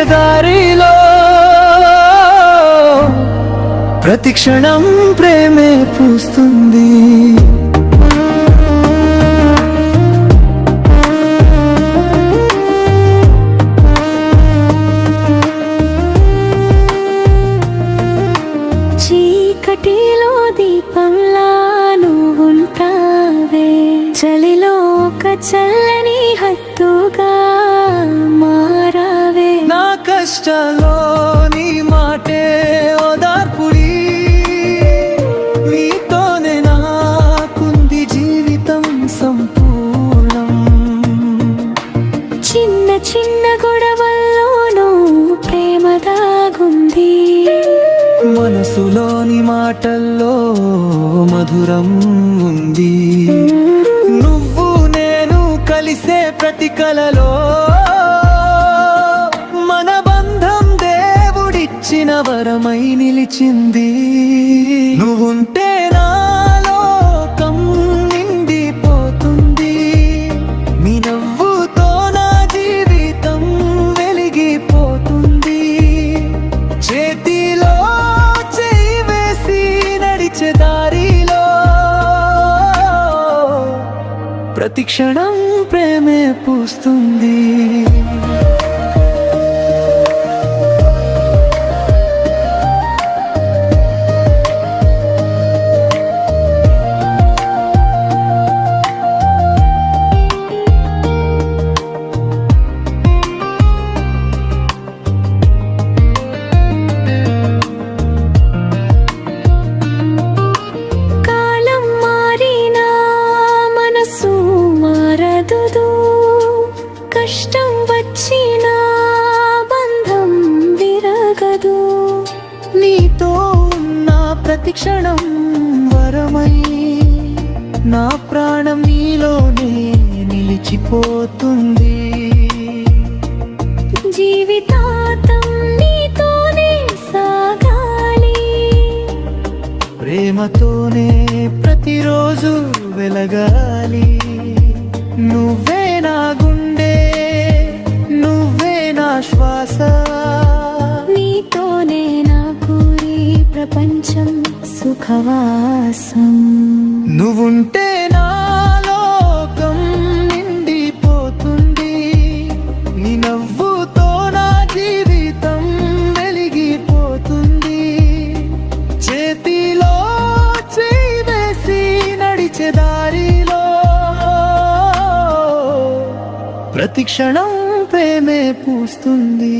నడిచే దారిలో ప్రతి క్షణం ప్రేమే పూస్తుంది. చీకటిలో దీపంలా నువ్వుంటావే, చలిలో ఒక చల్లని హత్తుగా మారావే. నా కష్టాల్లో నీ మాటే ఓదార్పుడి, నీతోనే నాకుంది జీవితం సంపూర్ణం. చిన్న చిన్న గొడవల్లోనూ ప్రేమ దాగుంది, మనసులోని మాటల్లో మధురం ఉంది. నువ్వు నేను కలిసే ప్రతి కలలో మన బంధం దేవుడిచ్చిన వరమై నిలిచింది. నువ్వుంటే నా లోకం నిండిపోతుంది, నీ నవ్వుతో నా జీవితం వెలిగిపోతుంది. చేతిలో చేయి వేసి నడిచే దారిలో ప్రతి క్షణం ప్రేమే పూస్తుంది. కష్టం వచ్చినా బంధం విరగదు, నీతో ఉన్న ప్రతి క్షణం వరమై నా ప్రాణం నీలోనే నిలిచిపోతుంది. జీవితాంతం నీతోనే సాగాలి, ప్రేమతోనే ప్రతిరోజు వెలగాలి. నువ్వే నా గుండె, నువ్వే నా శ్వాస, నీతోనే నాకు ఈ ప్రపంచం సుఖవాసం. నువ్వుంటే నా లోకం నిండిపోతుంది, నీ నవ్వుతో నా జీవితం వెలిగిపోతుంది. చేతిలో చేయి వేసి నడిచే దారిలో ప్రతి క్షణం ప్రేమే పూస్తుంది.